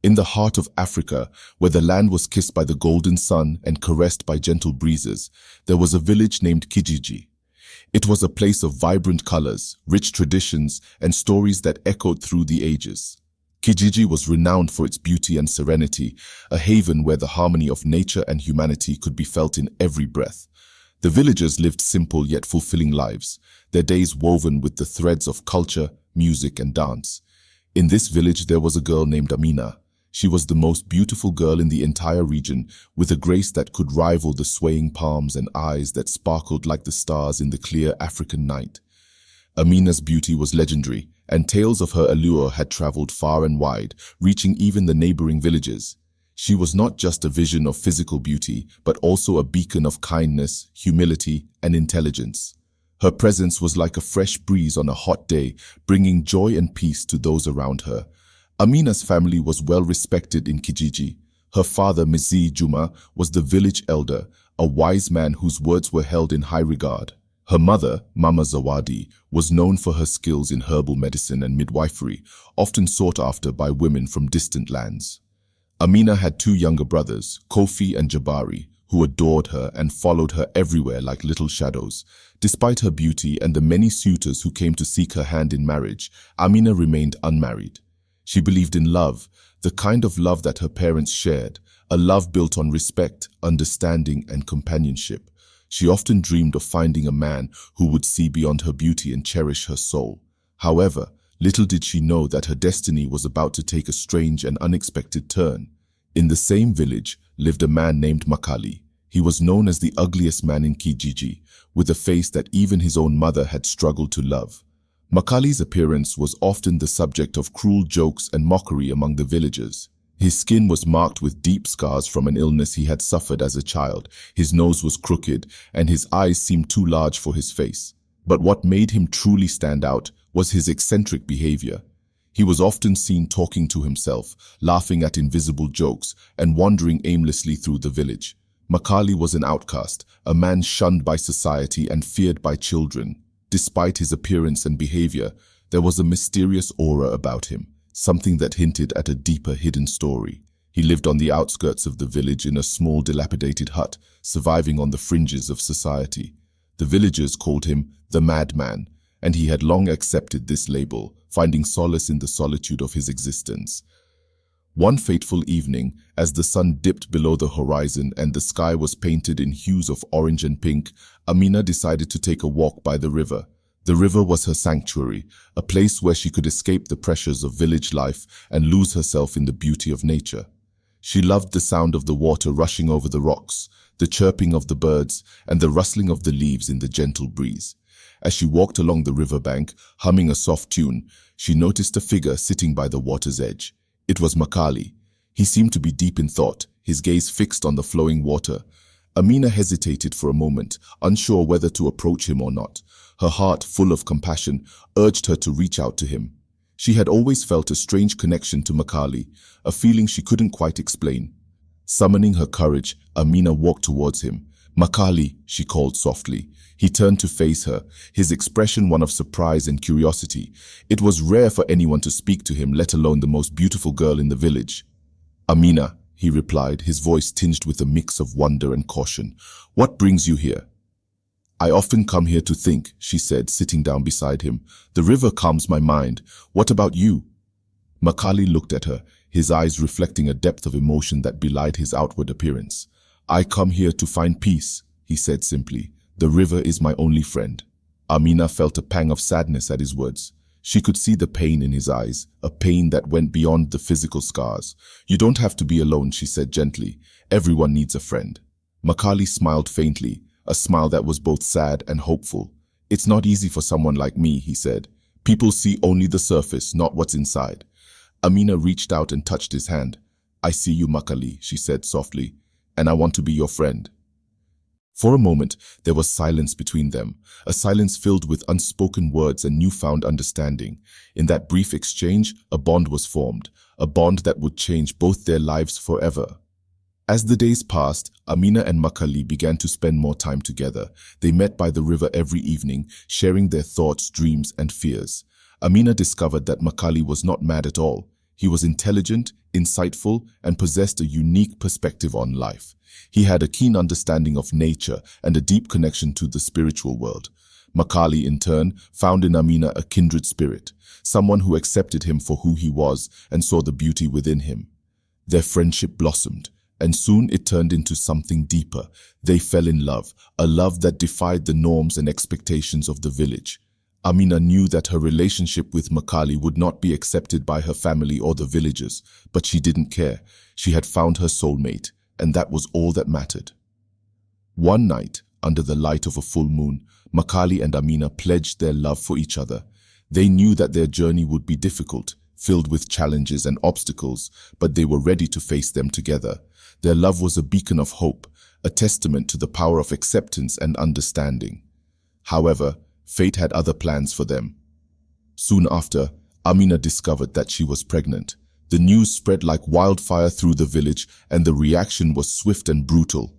In the heart of Africa, where the land was kissed by the golden sun and caressed by gentle breezes, there was a village named Kijiji. It was a place of vibrant colors, rich traditions, and stories that echoed through the ages. Kijiji was renowned for its beauty and serenity, a haven where the harmony of nature and humanity could be felt in every breath. The villagers lived simple yet fulfilling lives, their days woven with the threads of culture, music, and dance. In this village there was a girl named Amina. She was the most beautiful girl in the entire region, with a grace that could rival the swaying palms and eyes that sparkled like the stars in the clear African night. Amina's beauty was legendary, and tales of her allure had traveled far and wide, reaching even the neighboring villages. She was not just a vision of physical beauty, but also a beacon of kindness, humility, and intelligence. Her presence was like a fresh breeze on a hot day, bringing joy and peace to those around her. Amina's family was well respected in Kijiji. Her father, Mzee Juma, was the village elder, a wise man whose words were held in high regard. Her mother, Mama Zawadi, was known for her skills in herbal medicine and midwifery, often sought after by women from distant lands. Amina had two younger brothers, Kofi and Jabari, who adored her and followed her everywhere like little shadows. Despite her beauty and the many suitors who came to seek her hand in marriage, Amina remained unmarried. She believed in love, the kind of love that her parents shared, a love built on respect, understanding, and companionship. She often dreamed of finding a man who would see beyond her beauty and cherish her soul. However, little did she know that her destiny was about to take a strange and unexpected turn. In the same village lived a man named Makali. He was known as the ugliest man in Kijiji, with a face that even his own mother had struggled to love. Makali's appearance was often the subject of cruel jokes and mockery among the villagers. His skin was marked with deep scars from an illness he had suffered as a child. His nose was crooked, and his eyes seemed too large for his face. But what made him truly stand out was his eccentric behavior. He was often seen talking to himself, laughing at invisible jokes, and wandering aimlessly through the village. Makali was an outcast, a man shunned by society and feared by children. Despite his appearance and behavior, there was a mysterious aura about him, something that hinted at a deeper hidden story. He lived on the outskirts of the village in a small dilapidated hut, surviving on the fringes of society. The villagers called him the Madman, and he had long accepted this label, finding solace in the solitude of his existence. One fateful evening, as the sun dipped below the horizon and the sky was painted in hues of orange and pink, Amina decided to take a walk by the river. The river was her sanctuary, a place where she could escape the pressures of village life and lose herself in the beauty of nature. She loved the sound of the water rushing over the rocks, the chirping of the birds, and the rustling of the leaves in the gentle breeze. As she walked along the riverbank, humming a soft tune, she noticed a figure sitting by the water's edge. It was Makali. He seemed to be deep in thought, his gaze fixed on the flowing water. Amina hesitated for a moment, unsure whether to approach him or not. Her heart, full of compassion, urged her to reach out to him. She had always felt a strange connection to Makali, a feeling she couldn't quite explain. Summoning her courage, Amina walked towards him. "Makali," she called softly. He turned to face her, his expression one of surprise and curiosity. It was rare for anyone to speak to him, let alone the most beautiful girl in the village. "Amina," he replied, his voice tinged with a mix of wonder and caution. "What brings you here?" "I often come here to think," she said, sitting down beside him. "The river calms my mind. What about you?" Makali looked at her, his eyes reflecting a depth of emotion that belied his outward appearance. "I come here to find peace," he said simply. "The river is my only friend." Amina felt a pang of sadness at his words. She could see the pain in his eyes, a pain that went beyond the physical scars. "You don't have to be alone," she said gently. "Everyone needs a friend." Makali smiled faintly, a smile that was both sad and hopeful. "It's not easy for someone like me," he said. "People see only the surface, not what's inside." Amina reached out and touched his hand. "I see you, Makali," she said softly, "and I want to be your friend." For a moment, there was silence between them, a silence filled with unspoken words and newfound understanding. In that brief exchange, a bond was formed, a bond that would change both their lives forever. As the days passed, Amina and Makali began to spend more time together. They met by the river every evening, sharing their thoughts, dreams, and fears. Amina discovered that Makali was not mad at all. He was intelligent, insightful, and possessed a unique perspective on life. He had a keen understanding of nature and a deep connection to the spiritual world. Makali, in turn, found in Amina a kindred spirit, someone who accepted him for who he was and saw the beauty within him. Their friendship blossomed, and soon it turned into something deeper. They fell in love, a love that defied the norms and expectations of the village. Amina knew that her relationship with Makali would not be accepted by her family or the villagers, but she didn't care. She had found her soulmate, and that was all that mattered. One night, under the light of a full moon, Makali and Amina pledged their love for each other. They knew that their journey would be difficult, filled with challenges and obstacles, but they were ready to face them together. Their love was a beacon of hope, a testament to the power of acceptance and understanding. However, fate had other plans for them. Soon after, Amina discovered that she was pregnant. The news spread like wildfire through the village, and the reaction was swift and brutal.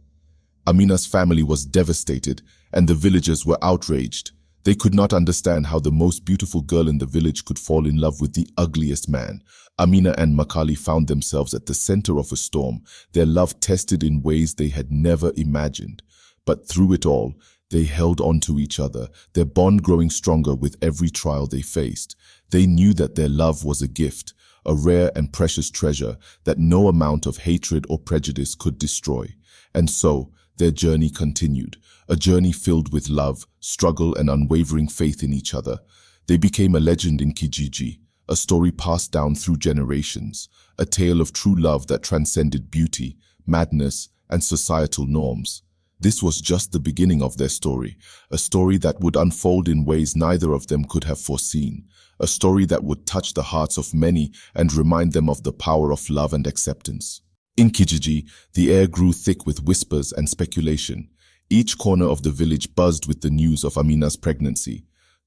Amina's family was devastated, and the villagers were outraged. They could not understand how the most beautiful girl in the village could fall in love with the ugliest man. Amina and Makali found themselves at the center of a storm, their love tested in ways they had never imagined. But through it all, they held on to each other, their bond growing stronger with every trial they faced. They knew that their love was a gift, a rare and precious treasure that no amount of hatred or prejudice could destroy. And so, their journey continued, a journey filled with love, struggle, and unwavering faith in each other. They became a legend in Kijiji, a story passed down through generations, a tale of true love that transcended beauty, madness, and societal norms. This was just the beginning of their story, a story that would unfold in ways neither of them could have foreseen, a story that would touch the hearts of many and remind them of the power of love and acceptance. In Kijiji, the air grew thick with whispers and speculation. Each corner of the village buzzed with the news of Amina's pregnancy.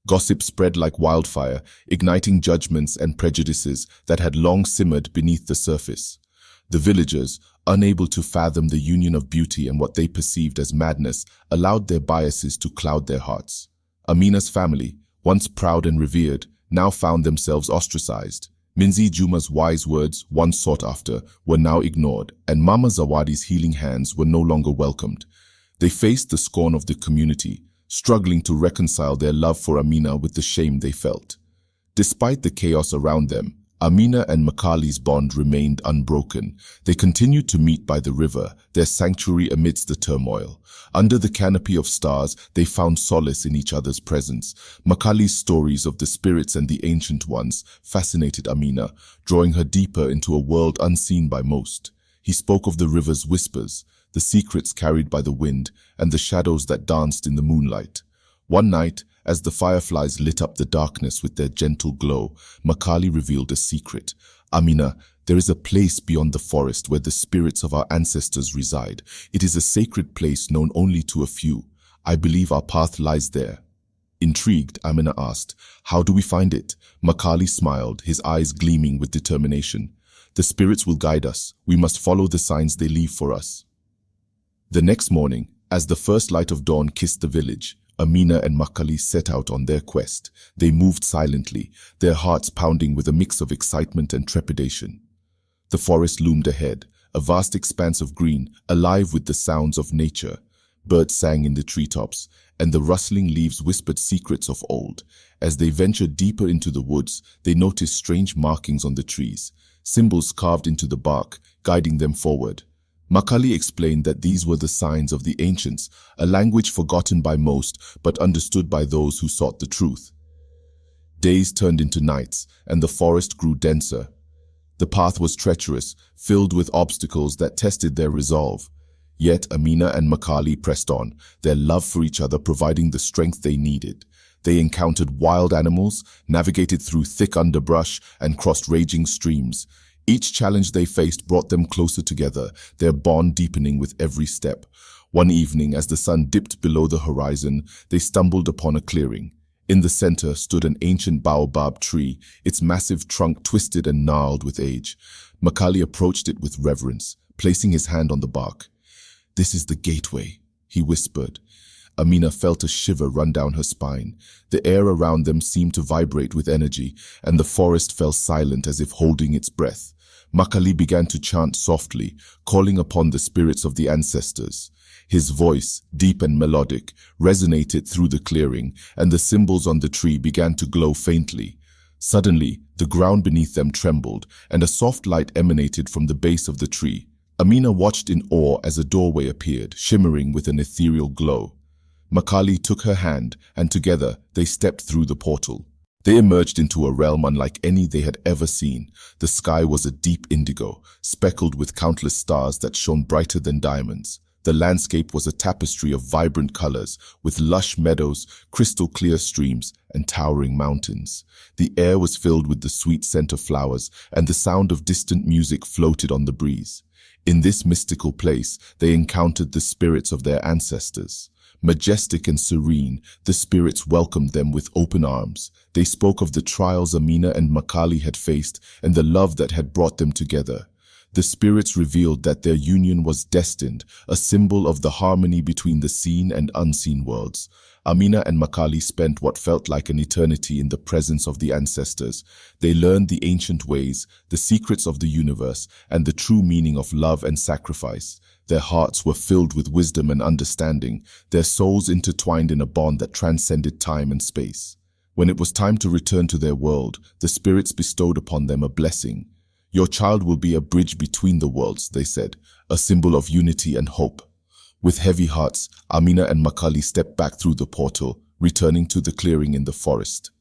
Gossip spread like wildfire, igniting judgments and prejudices that had long simmered beneath the surface. The villagers, unable to fathom the union of beauty and what they perceived as madness, allowed their biases to cloud their hearts. Amina's family, once proud and revered, now found themselves ostracized. Minzi Juma's wise words, once sought after, were now ignored, and Mama Zawadi's healing hands were no longer welcomed. They faced the scorn of the community, struggling to reconcile their love for Amina with the shame they felt. Despite the chaos around them, Amina and Makali's bond remained unbroken. They continued to meet by the river, their sanctuary amidst the turmoil. Under the canopy of stars, they found solace in each other's presence. Makali's stories of the spirits and the ancient ones fascinated Amina, drawing her deeper into a world unseen by most. He spoke of the river's whispers, the secrets carried by the wind, and the shadows that danced in the moonlight. One night, as the fireflies lit up the darkness with their gentle glow, Makali revealed a secret. Amina, there is a place beyond the forest where the spirits of our ancestors reside. It is a sacred place known only to a few. I believe our path lies there. Intrigued, Amina asked, "How do we find it?" Makali smiled, his eyes gleaming with determination. "The spirits will guide us. We must follow the signs they leave for us." The next morning, as the first light of dawn kissed the village, Amina and Makali set out on their quest. They moved silently, their hearts pounding with a mix of excitement and trepidation. The forest loomed ahead, a vast expanse of green, alive with the sounds of nature. Birds sang in the treetops, and the rustling leaves whispered secrets of old. As they ventured deeper into the woods, they noticed strange markings on the trees, symbols carved into the bark, guiding them forward. Makali explained that these were the signs of the ancients, a language forgotten by most but understood by those who sought the truth. Days turned into nights, and the forest grew denser. The path was treacherous, filled with obstacles that tested their resolve. Yet Amina and Makali pressed on, their love for each other providing the strength they needed. They encountered wild animals, navigated through thick underbrush, and crossed raging streams. Each challenge they faced brought them closer together, their bond deepening with every step. One evening, as the sun dipped below the horizon, they stumbled upon a clearing. In the center stood an ancient baobab tree, its massive trunk twisted and gnarled with age. Makali approached it with reverence, placing his hand on the bark. "This is the gateway," he whispered. Amina felt a shiver run down her spine. The air around them seemed to vibrate with energy, and the forest fell silent as if holding its breath. Makali began to chant softly, calling upon the spirits of the ancestors. His voice, deep and melodic, resonated through the clearing, and the symbols on the tree began to glow faintly. Suddenly, the ground beneath them trembled, and a soft light emanated from the base of the tree. Amina watched in awe as a doorway appeared, shimmering with an ethereal glow. Makali took her hand, and together they stepped through the portal. They emerged into a realm unlike any they had ever seen. The sky was a deep indigo, speckled with countless stars that shone brighter than diamonds. The landscape was a tapestry of vibrant colors, with lush meadows, crystal-clear streams, and towering mountains. The air was filled with the sweet scent of flowers, and the sound of distant music floated on the breeze. In this mystical place, they encountered the spirits of their ancestors. Majestic and serene, the spirits welcomed them with open arms. They spoke of the trials Amina and Makali had faced and the love that had brought them together. The spirits revealed that their union was destined, a symbol of the harmony between the seen and unseen worlds. Amina and Makali spent what felt like an eternity in the presence of the ancestors. They learned the ancient ways, the secrets of the universe, and the true meaning of love and sacrifice. Their hearts were filled with wisdom and understanding, their souls intertwined in a bond that transcended time and space. When it was time to return to their world, the spirits bestowed upon them a blessing. "Your child will be a bridge between the worlds," they said, a symbol of unity and hope. With heavy hearts, Amina and Makali stepped back through the portal, returning to the clearing in the forest.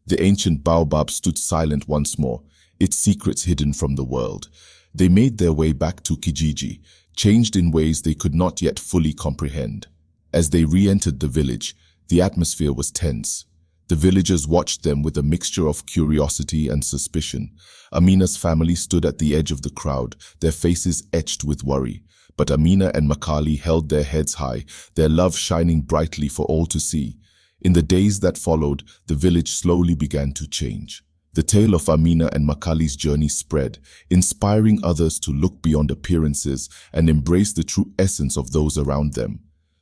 The ancient baobab stood silent once more, its secrets hidden from the world. They made their way back to Kijiji, changed in ways they could not yet fully comprehend. As they re-entered the village, the atmosphere was tense. The villagers watched them with a mixture of curiosity and suspicion. Amina's family stood at the edge of the crowd, their faces etched with worry. But Amina and Makali held their heads high, their love shining brightly for all to see. In the days that followed, the village slowly began to change. The tale of Amina and Makali's journey spread, inspiring others to look beyond appearances and embrace the true essence of those around them.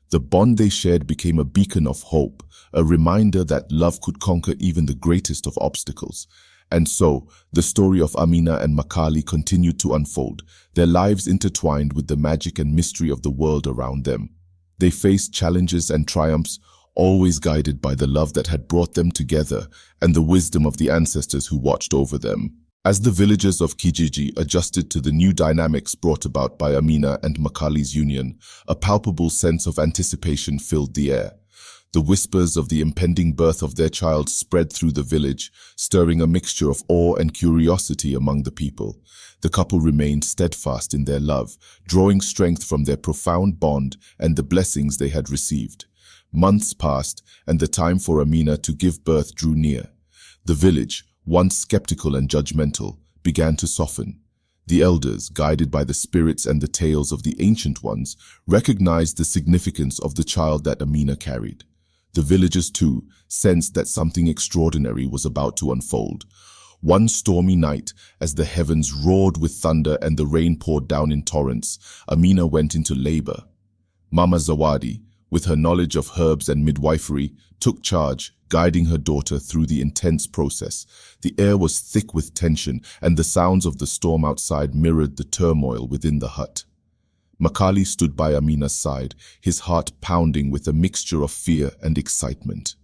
The bond they shared became a beacon of hope, a reminder that love could conquer even the greatest of obstacles. And so, the story of Amina and Makali continued to unfold, their lives intertwined with the magic and mystery of the world around them. They faced challenges and triumphs, always guided by the love that had brought them together and the wisdom of the ancestors who watched over them. As the villagers of Kijiji adjusted to the new dynamics brought about by Amina and Makali's union, a palpable sense of anticipation filled the air. The whispers of the impending birth of their child spread through the village, stirring a mixture of awe and curiosity among the people. The couple remained steadfast in their love, drawing strength from their profound bond and the blessings they had received. Months passed, and the time for Amina to give birth drew near. The village, once skeptical and judgmental, began to soften. The elders, guided by the spirits and the tales of the ancient ones, recognized the significance of the child that Amina carried. The villagers, too, sensed that something extraordinary was about to unfold. One stormy night, as the heavens roared with thunder and the rain poured down in torrents, Amina went into labor. Mama Zawadi, with her knowledge of herbs and midwifery, took charge, guiding her daughter through the intense process. The air was thick with tension, and the sounds of the storm outside mirrored the turmoil within the hut. Makali stood by Amina's side, his heart pounding with a mixture of fear and excitement.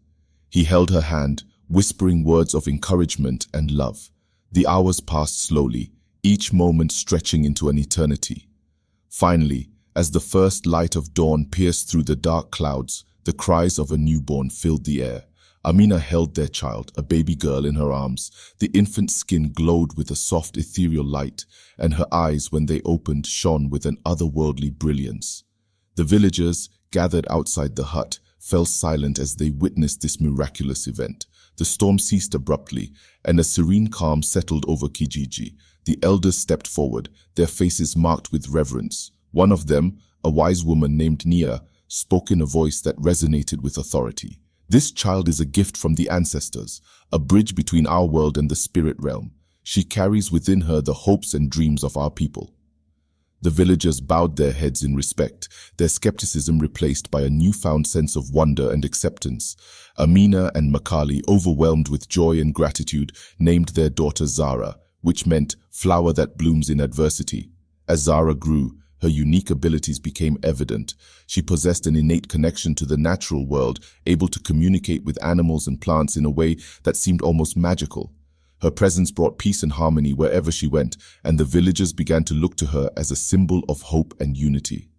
He held her hand, whispering words of encouragement and love. The hours passed slowly, each moment stretching into an eternity. Finally, as the first light of dawn pierced through the dark clouds, the cries of a newborn filled the air. Amina held their child, a baby girl, in her arms. The infant's skin glowed with a soft ethereal light, and her eyes, when they opened, shone with an otherworldly brilliance. The villagers, gathered outside the hut, fell silent as they witnessed this miraculous event. The storm ceased abruptly, and a serene calm settled over Kijiji. The elders stepped forward, their faces marked with reverence. One of them, a wise woman named Nia, spoke in a voice that resonated with authority. "This child is a gift from the ancestors, a bridge between our world and the spirit realm. She carries within her the hopes and dreams of our people." The villagers bowed their heads in respect, their skepticism replaced by a newfound sense of wonder and acceptance. Amina and Makali, overwhelmed with joy and gratitude, named their daughter Zara, which meant flower that blooms in adversity. As Zara grew, her unique abilities became evident. She possessed an innate connection to the natural world, able to communicate with animals and plants in a way that seemed almost magical. Her presence brought peace and harmony wherever she went, and the villagers began to look to her as a symbol of hope and unity.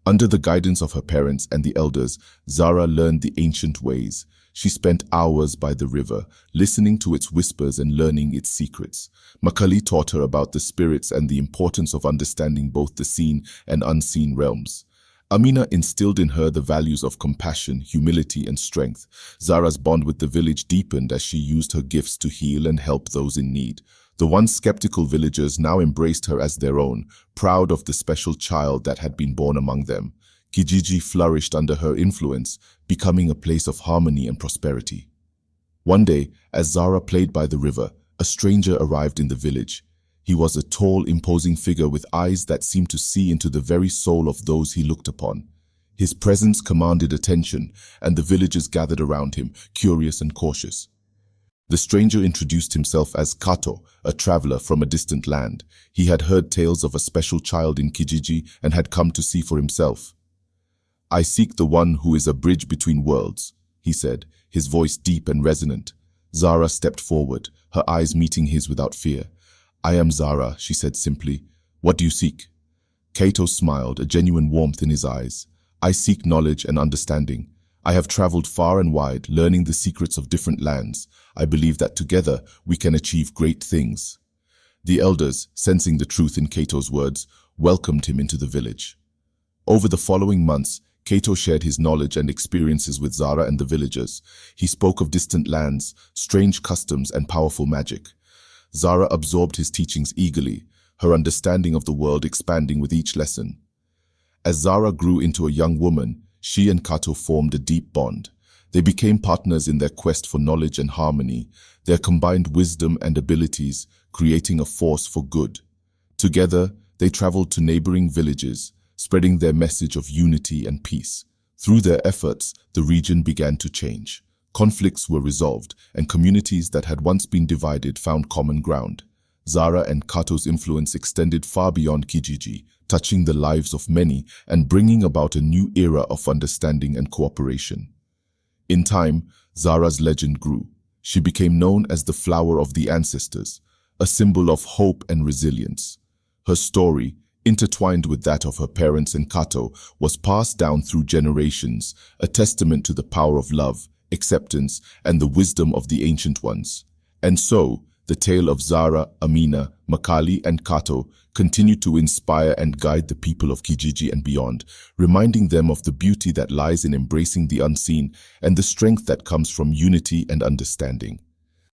Under the guidance of her parents and the elders, Zara learned the ancient ways. She spent hours by the river, listening to its whispers and learning its secrets. Makali taught her about the spirits and the importance of understanding both the seen and unseen realms. Amina instilled in her the values of compassion, humility, and strength. Zara's bond with the village deepened as she used her gifts to heal and help those in need. The once skeptical villagers now embraced her as their own, proud of the special child that had been born among them. Kijiji flourished under her influence, becoming a place of harmony and prosperity. One day, as Zara played by the river, a stranger arrived in the village. He was a tall, imposing figure with eyes that seemed to see into the very soul of those he looked upon. His presence commanded attention, and the villagers gathered around him, curious and cautious. The stranger introduced himself as Kato, a traveler from a distant land. He had heard tales of a special child in Kijiji and had come to see for himself. "I seek the one who is a bridge between worlds," he said, his voice deep and resonant. Zara stepped forward, her eyes meeting his without fear. "I am Zara," she said simply. "What do you seek?" Kato smiled, a genuine warmth in his eyes. "I seek knowledge and understanding. I have traveled far and wide, learning the secrets of different lands. I believe that together we can achieve great things." The elders, sensing the truth in Kato's words, welcomed him into the village. Over the following months, Kato shared his knowledge and experiences with Zara and the villagers. He spoke of distant lands, strange customs, and powerful magic. Zara absorbed his teachings eagerly, her understanding of the world expanding with each lesson. As Zara grew into a young woman, she and Kato formed a deep bond. They became partners in their quest for knowledge and harmony, their combined wisdom and abilities creating a force for good. Together, they traveled to neighboring villages, spreading their message of unity and peace. Through their efforts, the region began to change. Conflicts were resolved, and communities that had once been divided found common ground. Zara and Kato's influence extended far beyond Kijiji, touching the lives of many and bringing about a new era of understanding and cooperation. In time, Zara's legend grew. She became known as the flower of the ancestors, a symbol of hope and resilience. Her story, intertwined with that of her parents and Kato, was passed down through generations, a testament to the power of love, acceptance, and the wisdom of the ancient ones. And so, the tale of Zara, Amina, Makali, and Kato continued to inspire and guide the people of Kijiji and beyond, reminding them of the beauty that lies in embracing the unseen and the strength that comes from unity and understanding.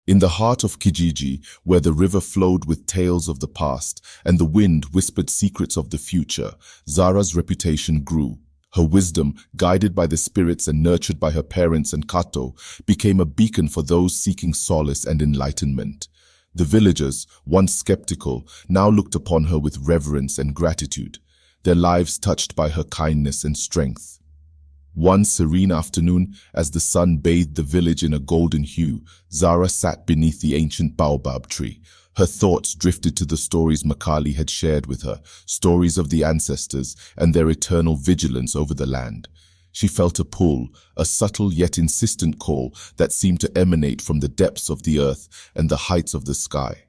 In the heart of Kijiji, where the river flowed with tales of the past and the wind whispered secrets of the future, Zara's reputation grew. Her wisdom, guided by the spirits and nurtured by her parents and Kato, became a beacon for those seeking solace and enlightenment. The villagers, once skeptical, now looked upon her with reverence and gratitude, their lives touched by her kindness and strength. One serene afternoon, as the sun bathed the village in a golden hue, Zara sat beneath the ancient baobab tree. Her thoughts drifted to the stories Makali had shared with her, stories of the ancestors and their eternal vigilance over the land. She felt a pull, a subtle yet insistent call that seemed to emanate from the depths of the earth and the heights of the sky.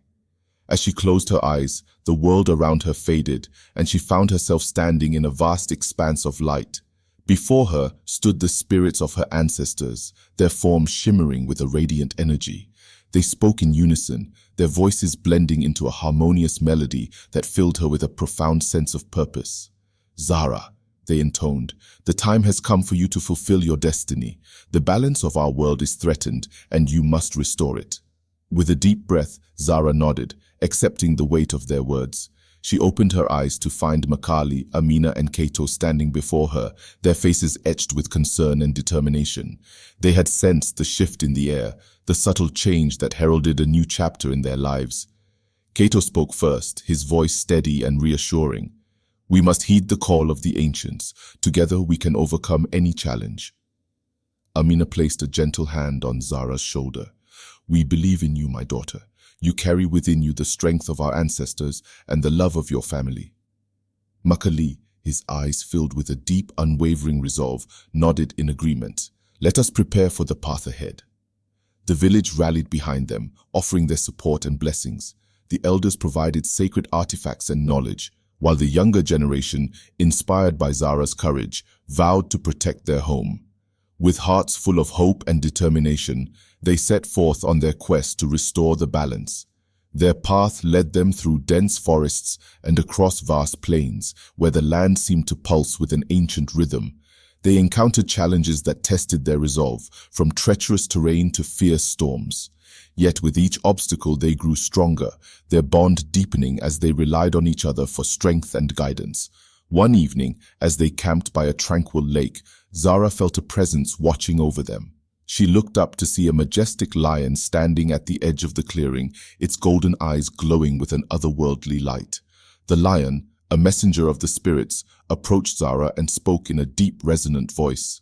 As she closed her eyes, the world around her faded, and she found herself standing in a vast expanse of light. Before her stood the spirits of her ancestors, their forms shimmering with a radiant energy. They spoke in unison, their voices blending into a harmonious melody that filled her with a profound sense of purpose. "Zara," they intoned, "the time has come for you to fulfill your destiny. The balance of our world is threatened, and you must restore it." With a deep breath, Zara nodded, accepting the weight of their words. She opened her eyes to find Makali, Amina, and Kato standing before her, their faces etched with concern and determination. They had sensed the shift in the air, the subtle change that heralded a new chapter in their lives. Kato spoke first, his voice steady and reassuring. "We must heed the call of the ancients. Together we can overcome any challenge." Amina placed a gentle hand on Zara's shoulder. "We believe in you, my daughter. You carry within you the strength of our ancestors and the love of your family." Makali, his eyes filled with a deep, unwavering resolve, nodded in agreement. "Let us prepare for the path ahead." The village rallied behind them, offering their support and blessings. The elders provided sacred artifacts and knowledge, while the younger generation, inspired by Zara's courage, vowed to protect their home. With hearts full of hope and determination, they set forth on their quest to restore the balance. Their path led them through dense forests and across vast plains, where the land seemed to pulse with an ancient rhythm. They encountered challenges that tested their resolve, from treacherous terrain to fierce storms. Yet with each obstacle they grew stronger, their bond deepening as they relied on each other for strength and guidance. One evening, as they camped by a tranquil lake, Zara felt a presence watching over them. She looked up to see a majestic lion standing at the edge of the clearing, its golden eyes glowing with an otherworldly light. The lion, a messenger of the spirits, approached Zara and spoke in a deep, resonant voice.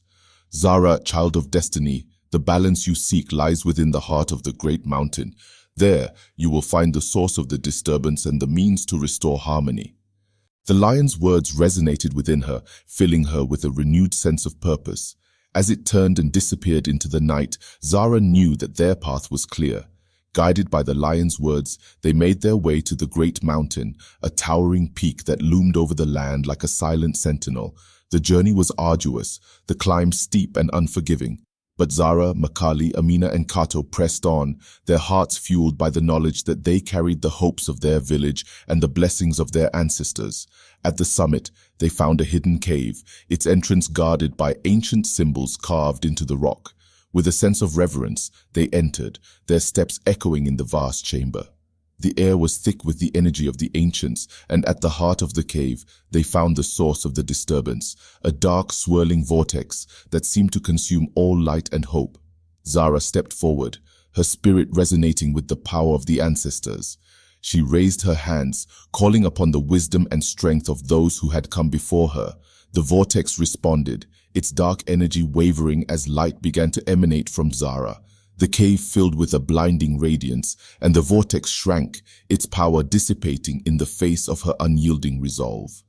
"Zara, child of destiny, the balance you seek lies within the heart of the great mountain. There, you will find the source of the disturbance and the means to restore harmony." The lion's words resonated within her, filling her with a renewed sense of purpose. As it turned and disappeared into the night, Zara knew that their path was clear. Guided by the lion's words, they made their way to the great mountain, a towering peak that loomed over the land like a silent sentinel. The journey was arduous, the climb steep and unforgiving. But Zara, Makali, Amina and Kato pressed on, their hearts fueled by the knowledge that they carried the hopes of their village and the blessings of their ancestors. At the summit, they found a hidden cave, its entrance guarded by ancient symbols carved into the rock. With a sense of reverence, they entered, their steps echoing in the vast chamber. The air was thick with the energy of the ancients, and at the heart of the cave, they found the source of the disturbance, a dark, swirling vortex that seemed to consume all light and hope. Zara stepped forward, her spirit resonating with the power of the ancestors. She raised her hands, calling upon the wisdom and strength of those who had come before her. The vortex responded, its dark energy wavering as light began to emanate from Zara. The cave filled with a blinding radiance, and the vortex shrank, its power dissipating in the face of her unyielding resolve.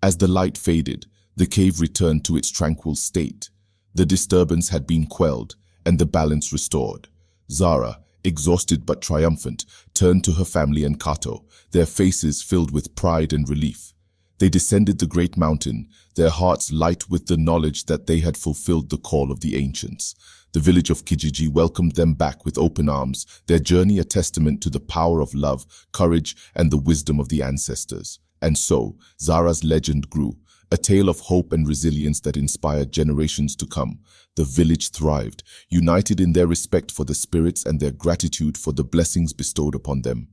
As the light faded, the cave returned to its tranquil state. The disturbance had been quelled, and the balance restored. Zara, exhausted but triumphant, turned to her family and Kato, their faces filled with pride and relief. They descended the great mountain, their hearts light with the knowledge that they had fulfilled the call of the ancients. The village of Kijiji welcomed them back with open arms, their journey a testament to the power of love, courage, and the wisdom of the ancestors. And so, Zara's legend grew, a tale of hope and resilience that inspired generations to come. The village thrived, united in their respect for the spirits and their gratitude for the blessings bestowed upon them.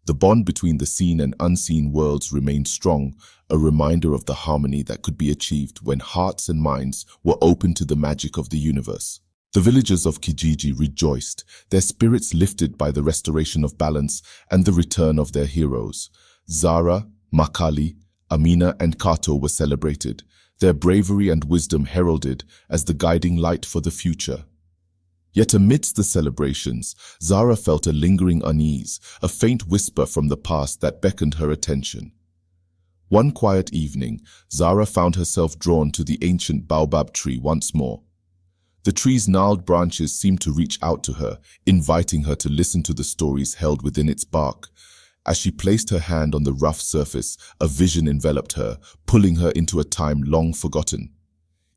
The bond between the seen and unseen worlds remained strong, a reminder of the harmony that could be achieved when hearts and minds were open to the magic of the universe. The villagers of Kijiji rejoiced, their spirits lifted by the restoration of balance and the return of their heroes. Zara, Makali, Amina and Kato were celebrated, their bravery and wisdom heralded as the guiding light for the future. Yet amidst the celebrations, Zara felt a lingering unease, a faint whisper from the past that beckoned her attention. One quiet evening, Zara found herself drawn to the ancient baobab tree once more. The tree's gnarled branches seemed to reach out to her, inviting her to listen to the stories held within its bark. As she placed her hand on the rough surface, a vision enveloped her, pulling her into a time long forgotten.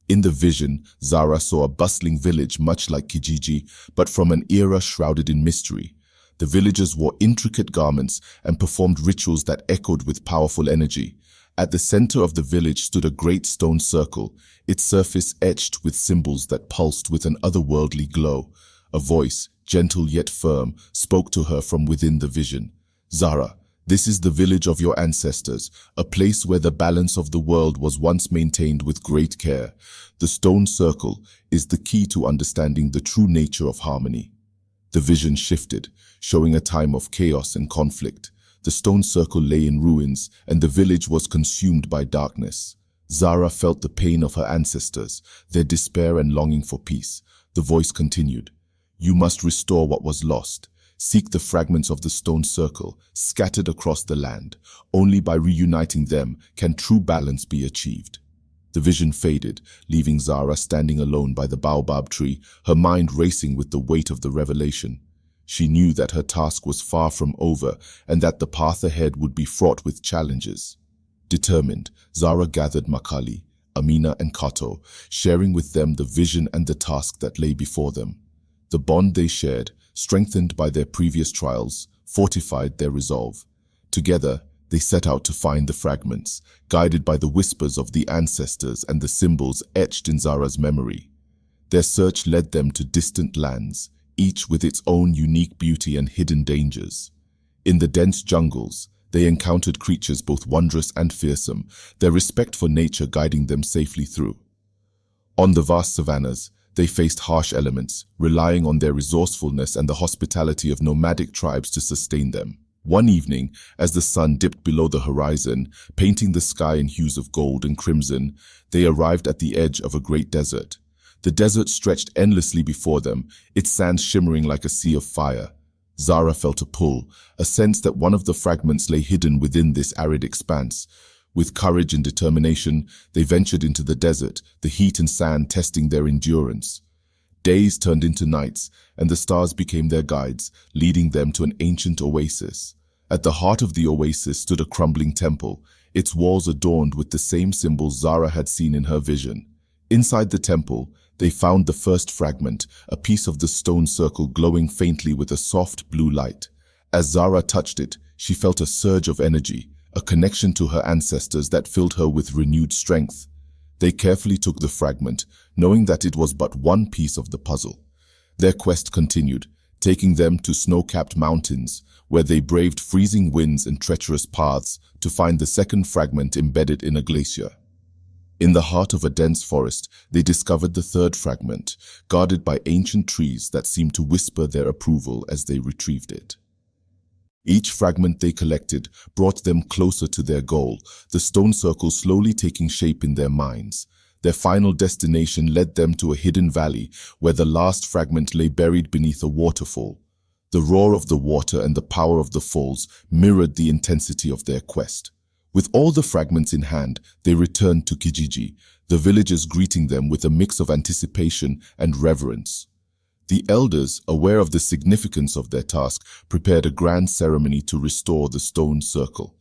In the vision, Zara saw a bustling village much like Kijiji, but from an era shrouded in mystery. The villagers wore intricate garments and performed rituals that echoed with powerful energy. At the center of the village stood a great stone circle, its surface etched with symbols that pulsed with an otherworldly glow. A voice, gentle yet firm, spoke to her from within the vision. "Zara, this is the village of your ancestors, a place where the balance of the world was once maintained with great care. The stone circle is the key to understanding the true nature of harmony." The vision shifted, showing a time of chaos and conflict. The stone circle lay in ruins, and the village was consumed by darkness. Zara felt the pain of her ancestors, their despair and longing for peace. The voice continued, "You must restore what was lost. Seek the fragments of the stone circle scattered across the land. Only by reuniting them can true balance be achieved. The vision faded, leaving Zara standing alone by the baobab tree, her mind racing with the weight of the revelation. She knew that her task was far from over and that the path ahead would be fraught with challenges. Determined, Zara gathered Makali, Amina and Kato, sharing with them the vision and the task that lay before them. The bond they shared, strengthened by their previous trials, fortified their resolve. Together, they set out to find the fragments, guided by the whispers of the ancestors and the symbols etched in Zara's memory. Their search led them to distant lands, each with its own unique beauty and hidden dangers. In the dense jungles, they encountered creatures both wondrous and fearsome, their respect for nature guiding them safely through. On the vast savannas, they faced harsh elements, relying on their resourcefulness and the hospitality of nomadic tribes to sustain them. One evening, as the sun dipped below the horizon, painting the sky in hues of gold and crimson, they arrived at the edge of a great desert. The desert stretched endlessly before them, its sands shimmering like a sea of fire. Zara felt a pull, a sense that one of the fragments lay hidden within this arid expanse. With courage and determination, they ventured into the desert, the heat and sand testing their endurance. Days turned into nights, and the stars became their guides, leading them to an ancient oasis. At the heart of the oasis stood a crumbling temple, its walls adorned with the same symbols Zara had seen in her vision. Inside the temple, they found the first fragment, a piece of the stone circle glowing faintly with a soft blue light. As Zara touched it, she felt a surge of energy, a connection to her ancestors that filled her with renewed strength. They carefully took the fragment, knowing that it was but one piece of the puzzle. Their quest continued, taking them to snow-capped mountains, where they braved freezing winds and treacherous paths to find the second fragment embedded in a glacier. In the heart of a dense forest, they discovered the third fragment, guarded by ancient trees that seemed to whisper their approval as they retrieved it. Each fragment they collected brought them closer to their goal, the stone circle slowly taking shape in their minds. Their final destination led them to a hidden valley where the last fragment lay buried beneath a waterfall. The roar of the water and the power of the falls mirrored the intensity of their quest. With all the fragments in hand, they returned to Kijiji, the villagers greeting them with a mix of anticipation and reverence. The elders, aware of the significance of their task, prepared a grand ceremony to restore the stone circle.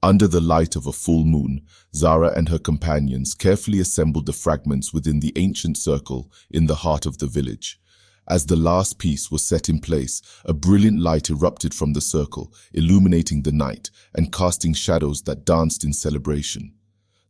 Under the light of a full moon, Zara and her companions carefully assembled the fragments within the ancient circle in the heart of the village. As the last piece was set in place, a brilliant light erupted from the circle, illuminating the night and casting shadows that danced in celebration.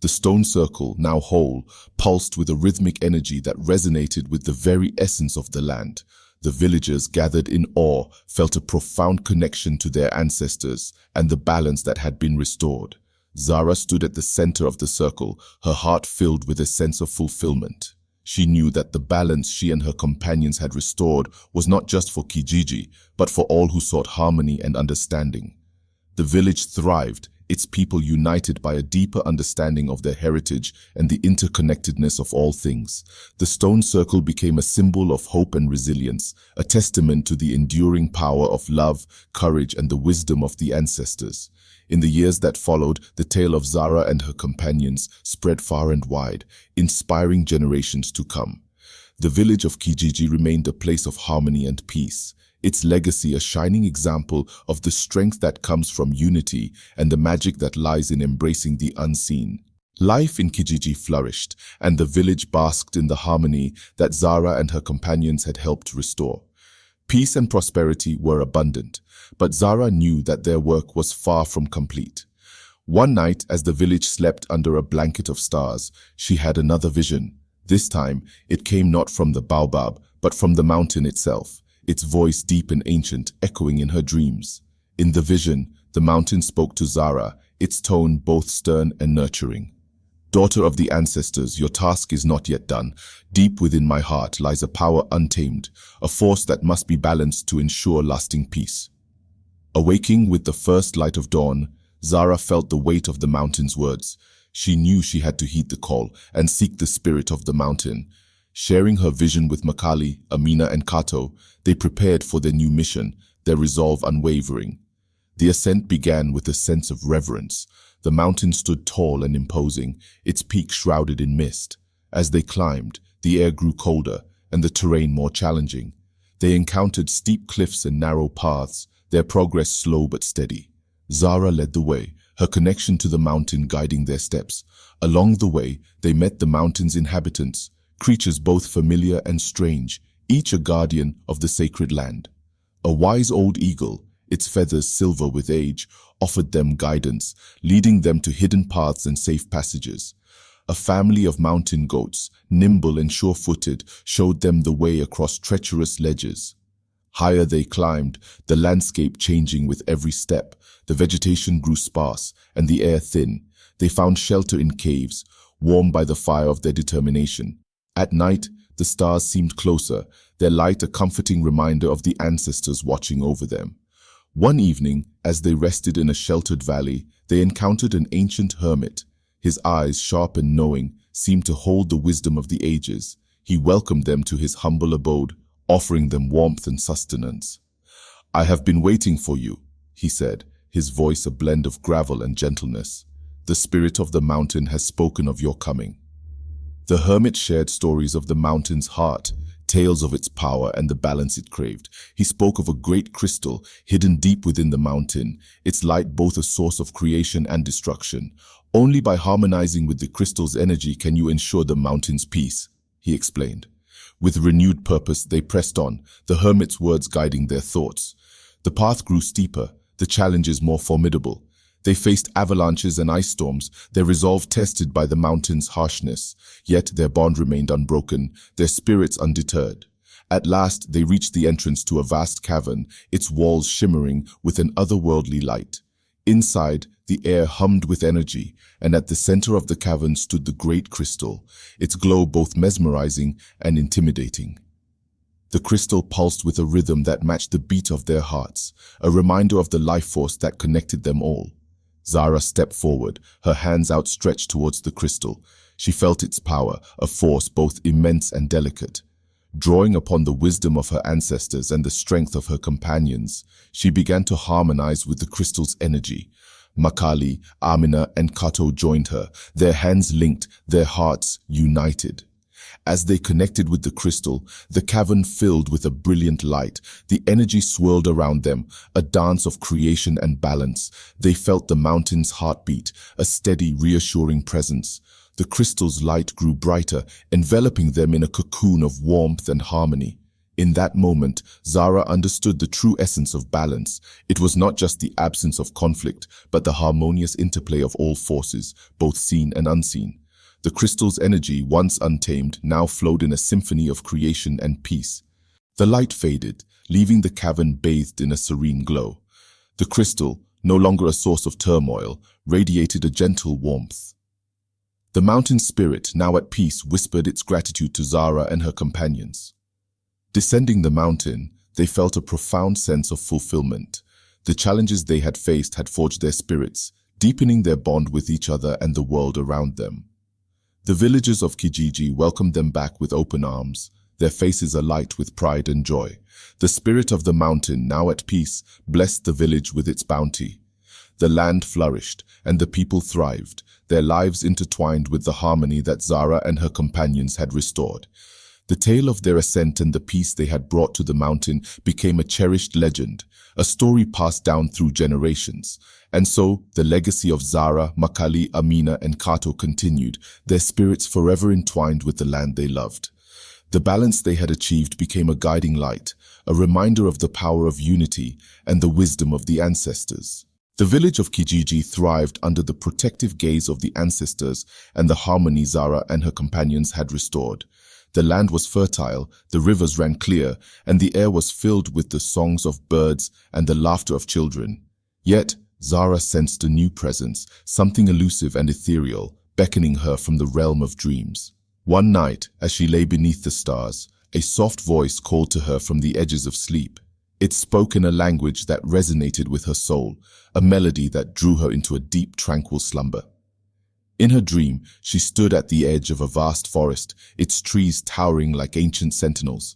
The stone circle, now whole, pulsed with a rhythmic energy that resonated with the very essence of the land. The villagers, gathered in awe, felt a profound connection to their ancestors and the balance that had been restored. Zara stood at the center of the circle, her heart filled with a sense of fulfillment. She knew that the balance she and her companions had restored was not just for Kijiji, but for all who sought harmony and understanding. The village thrived, its people united by a deeper understanding of their heritage and the interconnectedness of all things. The stone circle became a symbol of hope and resilience, a testament to the enduring power of love, courage, and the wisdom of the ancestors. In the years that followed, the tale of Zara and her companions spread far and wide, inspiring generations to come. The village of Kijiji remained a place of harmony and peace, its legacy a shining example of the strength that comes from unity and the magic that lies in embracing the unseen. Life in Kijiji flourished, and the village basked in the harmony that Zara and her companions had helped restore. Peace and prosperity were abundant, but Zara knew that their work was far from complete. One night, as the village slept under a blanket of stars, she had another vision. This time, it came not from the baobab, but from the mountain itself, its voice deep and ancient, echoing in her dreams. In the vision, the mountain spoke to Zara, its tone both stern and nurturing. "Daughter of the ancestors, your task is not yet done. Deep within my heart lies a power untamed, a force that must be balanced to ensure lasting peace." Awaking with the first light of dawn, Zara felt the weight of the mountain's words. She knew she had to heed the call and seek the spirit of the mountain. Sharing her vision with Makali, Amina, and Kato, they prepared for their new mission, their resolve unwavering. The ascent began with a sense of reverence. The mountain stood tall and imposing, its peak shrouded in mist. As they climbed, the air grew colder and the terrain more challenging. They encountered steep cliffs and narrow paths, their progress slow but steady. Zara led the way, her connection to the mountain guiding their steps. Along the way, they met the mountain's inhabitants, creatures both familiar and strange, each a guardian of the sacred land. A wise old eagle, its feathers silver with age, offered them guidance, leading them to hidden paths and safe passages. A family of mountain goats, nimble and sure-footed, showed them the way across treacherous ledges. Higher they climbed, the landscape changing with every step. The vegetation grew sparse and the air thin. They found shelter in caves, warmed by the fire of their determination. At night, the stars seemed closer, their light a comforting reminder of the ancestors watching over them. One evening, as they rested in a sheltered valley, they encountered an ancient hermit. His eyes, sharp and knowing, seemed to hold the wisdom of the ages. He welcomed them to his humble abode, offering them warmth and sustenance. "I have been waiting for you," he said, his voice a blend of gravel and gentleness. "The spirit of the mountain has spoken of your coming." The hermit shared stories of the mountain's heart, tales of its power and the balance it craved. He spoke of a great crystal hidden deep within the mountain, its light both a source of creation and destruction. "Only by harmonizing with the crystal's energy can you ensure the mountain's peace," he explained. With renewed purpose, they pressed on, the hermit's words guiding their thoughts. The path grew steeper, the challenges more formidable. They faced avalanches and ice storms, their resolve tested by the mountain's harshness. Yet their bond remained unbroken, their spirits undeterred. At last, they reached the entrance to a vast cavern, its walls shimmering with an otherworldly light. Inside, the air hummed with energy, and at the center of the cavern stood the great crystal, its glow both mesmerizing and intimidating. The crystal pulsed with a rhythm that matched the beat of their hearts, a reminder of the life force that connected them all. Zara stepped forward, her hands outstretched towards the crystal. She felt its power, a force both immense and delicate. Drawing upon the wisdom of her ancestors and the strength of her companions, she began to harmonize with the crystal's energy. Makali, Amina, and Kato joined her, their hands linked, their hearts united. As they connected with the crystal, the cavern filled with a brilliant light. The energy swirled around them, a dance of creation and balance. They felt the mountain's heartbeat, a steady, reassuring presence. The crystal's light grew brighter, enveloping them in a cocoon of warmth and harmony. In that moment, Zara understood the true essence of balance. It was not just the absence of conflict, but the harmonious interplay of all forces, both seen and unseen. The crystal's energy, once untamed, now flowed in a symphony of creation and peace. The light faded, leaving the cavern bathed in a serene glow. The crystal, no longer a source of turmoil, radiated a gentle warmth. The mountain spirit, now at peace, whispered its gratitude to Zara and her companions. Descending the mountain, they felt a profound sense of fulfillment. The challenges they had faced had forged their spirits, deepening their bond with each other and the world around them. The villagers of Kijiji welcomed them back with open arms, their faces alight with pride and joy. The spirit of the mountain, now at peace, blessed the village with its bounty. The land flourished, and the people thrived, their lives intertwined with the harmony that Zara and her companions had restored. The tale of their ascent and the peace they had brought to the mountain became a cherished legend, a story passed down through generations. And so, the legacy of Zara, Makali, Amina, and Kato continued, their spirits forever entwined with the land they loved. The balance they had achieved became a guiding light, a reminder of the power of unity and the wisdom of the ancestors. The village of Kijiji thrived under the protective gaze of the ancestors and the harmony Zara and her companions had restored. The land was fertile, the rivers ran clear, and the air was filled with the songs of birds and the laughter of children. Yet, Zara sensed a new presence, something elusive and ethereal, beckoning her from the realm of dreams. One night, as she lay beneath the stars, a soft voice called to her from the edges of sleep. It spoke in a language that resonated with her soul, a melody that drew her into a deep, tranquil slumber. In her dream, she stood at the edge of a vast forest, its trees towering like ancient sentinels.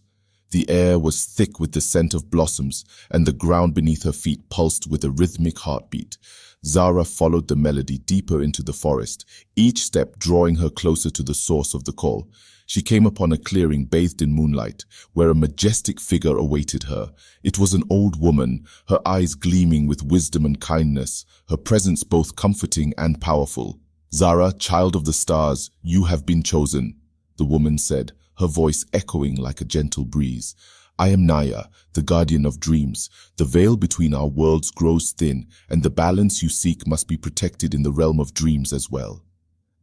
The air was thick with the scent of blossoms, and the ground beneath her feet pulsed with a rhythmic heartbeat. Zara followed the melody deeper into the forest, each step drawing her closer to the source of the call. She came upon a clearing bathed in moonlight, where a majestic figure awaited her. It was an old woman, her eyes gleaming with wisdom and kindness, her presence both comforting and powerful. "Zara, child of the stars, you have been chosen," the woman said, her voice echoing like a gentle breeze. "I am Naya, the guardian of dreams. The veil between our worlds grows thin, and the balance you seek must be protected in the realm of dreams as well."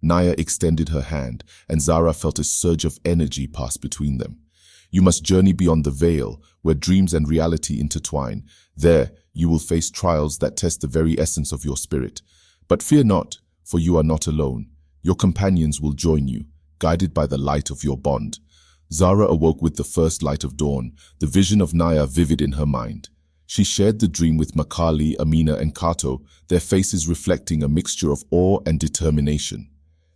Naya extended her hand, and Zara felt a surge of energy pass between them. "You must journey beyond the veil, where dreams and reality intertwine. There, you will face trials that test the very essence of your spirit. But fear not, for you are not alone. Your companions will join you, guided by the light of your bond." Zara awoke with the first light of dawn, the vision of Naya vivid in her mind. She shared the dream with Makali, Amina, and Kato, their faces reflecting a mixture of awe and determination.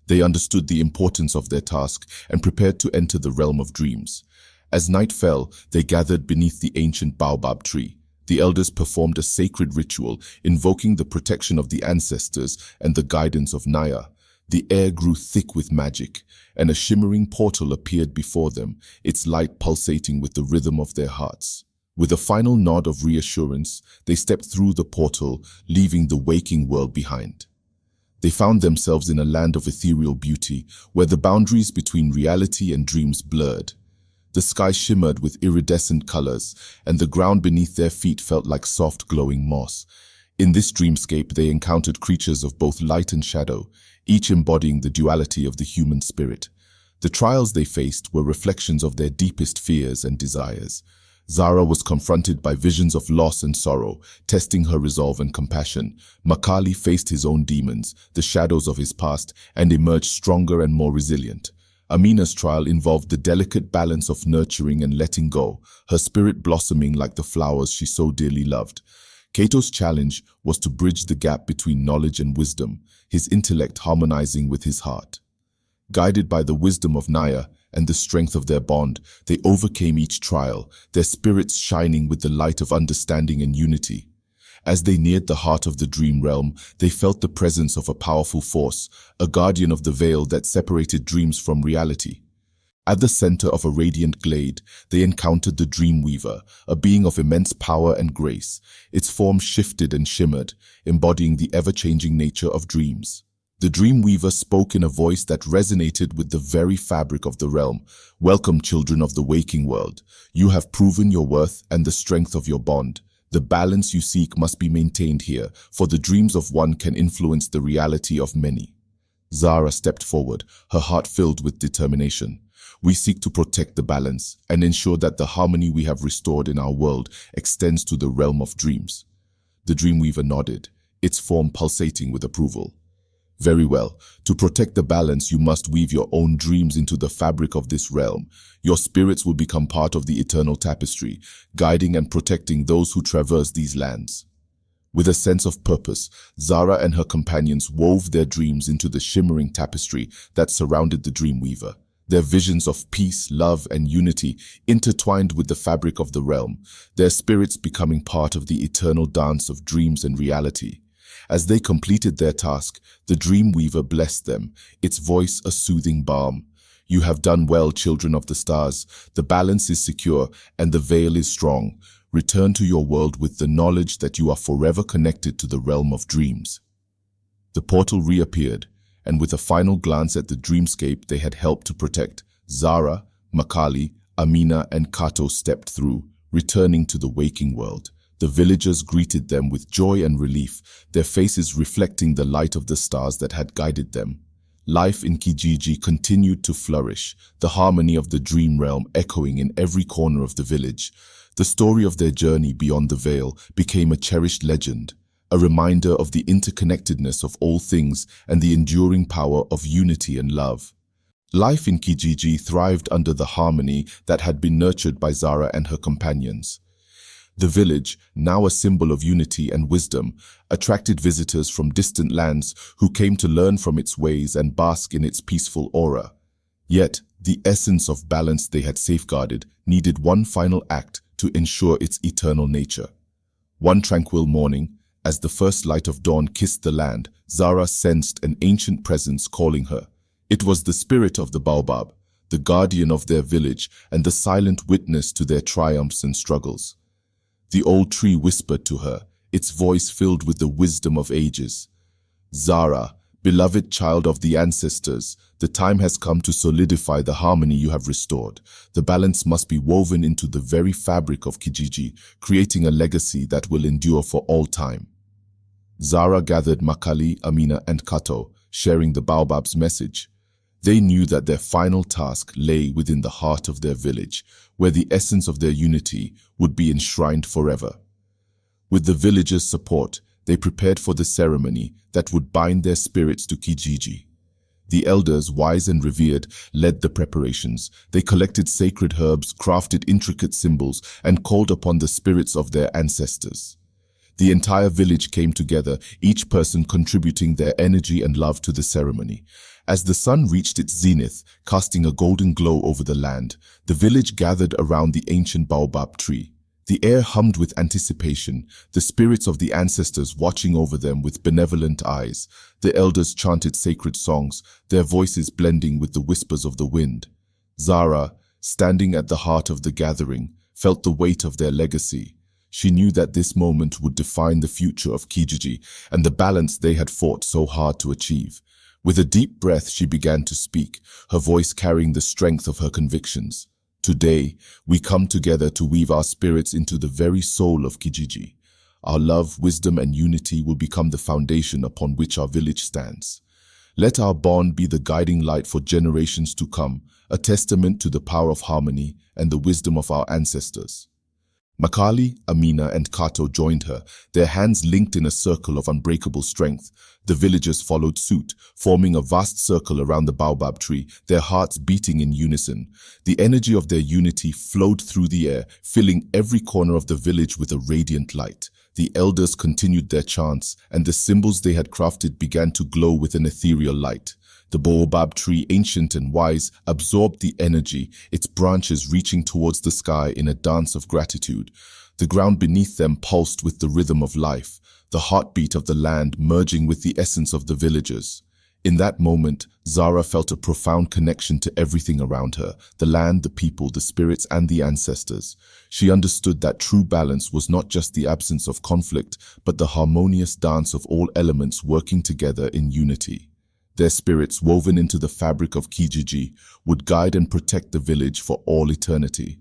They understood the importance of their task and prepared to enter the realm of dreams. As night fell, they gathered beneath the ancient baobab tree. The elders performed a sacred ritual, invoking the protection of the ancestors and the guidance of Naya. The air grew thick with magic, and a shimmering portal appeared before them, its light pulsating with the rhythm of their hearts. With a final nod of reassurance, they stepped through the portal, leaving the waking world behind. They found themselves in a land of ethereal beauty, where the boundaries between reality and dreams blurred. The sky shimmered with iridescent colors, and the ground beneath their feet felt like soft glowing moss. In this dreamscape, they encountered creatures of both light and shadow, each embodying the duality of the human spirit. The trials they faced were reflections of their deepest fears and desires. Zara was confronted by visions of loss and sorrow, testing her resolve and compassion. Makali faced his own demons, the shadows of his past, and emerged stronger and more resilient. Amina's trial involved the delicate balance of nurturing and letting go, her spirit blossoming like the flowers she so dearly loved. Kato's challenge was to bridge the gap between knowledge and wisdom, his intellect harmonizing with his heart. Guided by the wisdom of Naya and the strength of their bond, they overcame each trial, their spirits shining with the light of understanding and unity. As they neared the heart of the dream realm, they felt the presence of a powerful force, a guardian of the veil that separated dreams from reality. At the center of a radiant glade, they encountered the Dreamweaver, a being of immense power and grace. Its form shifted and shimmered, embodying the ever-changing nature of dreams. The Dreamweaver spoke in a voice that resonated with the very fabric of the realm. "Welcome, children of the waking world. You have proven your worth and the strength of your bond. The balance you seek must be maintained here, for the dreams of one can influence the reality of many." Zara stepped forward, her heart filled with determination. "We seek to protect the balance and ensure that the harmony we have restored in our world extends to the realm of dreams." The Dreamweaver nodded, its form pulsating with approval. "Very well. To protect the balance, you must weave your own dreams into the fabric of this realm. Your spirits will become part of the eternal tapestry, guiding and protecting those who traverse these lands." With a sense of purpose, Zara and her companions wove their dreams into the shimmering tapestry that surrounded the Dreamweaver. Their visions of peace, love, and unity intertwined with the fabric of the realm, their spirits becoming part of the eternal dance of dreams and reality. As they completed their task, the Dreamweaver blessed them, its voice a soothing balm. "You have done well, children of the stars. The balance is secure and the veil is strong. Return to your world with the knowledge that you are forever connected to the realm of dreams." The portal reappeared, and with a final glance at the dreamscape they had helped to protect, Zara, Makali, Amina, and Kato stepped through, returning to the waking world. The villagers greeted them with joy and relief, their faces reflecting the light of the stars that had guided them. Life in Kijiji continued to flourish, the harmony of the dream realm echoing in every corner of the village. The story of their journey beyond the veil became a cherished legend, a reminder of the interconnectedness of all things and the enduring power of unity and love. Life in Kijiji thrived under the harmony that had been nurtured by Zara and her companions. The village, now a symbol of unity and wisdom, attracted visitors from distant lands who came to learn from its ways and bask in its peaceful aura. Yet, The essence of balance they had safeguarded needed one final act to ensure its eternal nature. One tranquil morning, as the first light of dawn kissed the land, Zara sensed an ancient presence calling her. It was the spirit of the baobab, the guardian of their village and the silent witness to their triumphs and struggles. The old tree whispered to her, its voice filled with the wisdom of ages. "Zara, beloved child of the ancestors, the time has come to solidify the harmony you have restored. The balance must be woven into the very fabric of Kijiji, creating a legacy that will endure for all time." Zara gathered Makali, Amina, and Kato, sharing the baobab's message. They knew that their final task lay within the heart of their village, where the essence of their unity would be enshrined forever. With the villagers' support, they prepared for the ceremony that would bind their spirits to Kijiji. The elders, wise and revered, led the preparations. They collected sacred herbs, crafted intricate symbols, and called upon the spirits of their ancestors. The entire village came together, each person contributing their energy and love to the ceremony. As the sun reached its zenith, casting a golden glow over the land, the village gathered around the ancient baobab tree. The air hummed with anticipation, the spirits of the ancestors watching over them with benevolent eyes. The elders chanted sacred songs, their voices blending with the whispers of the wind. Zara, standing at the heart of the gathering, felt the weight of their legacy. She knew that this moment would define the future of Kijiji and the balance they had fought so hard to achieve. With a deep breath, she began to speak, her voice carrying the strength of her convictions. "Today, we come together to weave our spirits into the very soul of Kijiji. Our love, wisdom, and unity will become the foundation upon which our village stands. Let our bond be the guiding light for generations to come, a testament to the power of harmony and the wisdom of our ancestors." Makali, Amina, and Kato joined her, their hands linked in a circle of unbreakable strength. The villagers followed suit, forming a vast circle around the baobab tree, their hearts beating in unison. The energy of their unity flowed through the air, filling every corner of the village with a radiant light. The elders continued their chants, and the symbols they had crafted began to glow with an ethereal light. The baobab tree, ancient and wise, absorbed the energy, its branches reaching towards the sky in a dance of gratitude. The ground beneath them pulsed with the rhythm of life, the heartbeat of the land merging with the essence of the villagers. In that moment, Zara felt a profound connection to everything around her, the land, the people, the spirits, and the ancestors. She understood that true balance was not just the absence of conflict, but the harmonious dance of all elements working together in unity. Their spirits, woven into the fabric of Kijiji, would guide and protect the village for all eternity.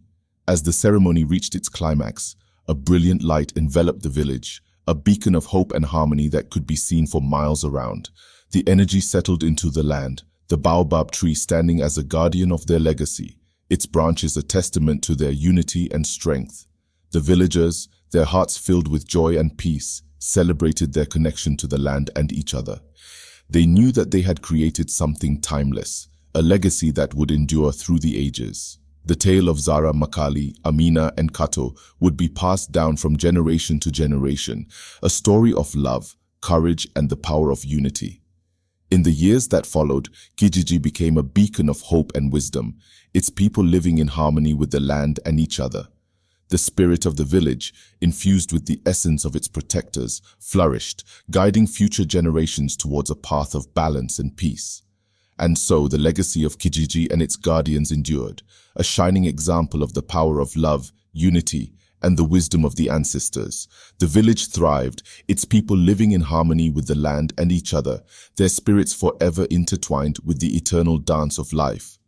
As the ceremony reached its climax, a brilliant light enveloped the village, a beacon of hope and harmony that could be seen for miles around. The energy settled into the land, the baobab tree standing as a guardian of their legacy, its branches a testament to their unity and strength. The villagers, their hearts filled with joy and peace, celebrated their connection to the land and each other. They knew that they had created something timeless, a legacy that would endure through the ages. The tale of Zara, Makali, Amina, and Kato would be passed down from generation to generation, a story of love, courage, and the power of unity. In the years that followed, Kijiji became a beacon of hope and wisdom, its people living in harmony with the land and each other. The spirit of the village, infused with the essence of its protectors, flourished, guiding future generations towards a path of balance and peace. And so the legacy of Kijiji and its guardians endured, a shining example of the power of love, unity, and the wisdom of the ancestors. The village thrived, its people living in harmony with the land and each other, their spirits forever intertwined with the eternal dance of life.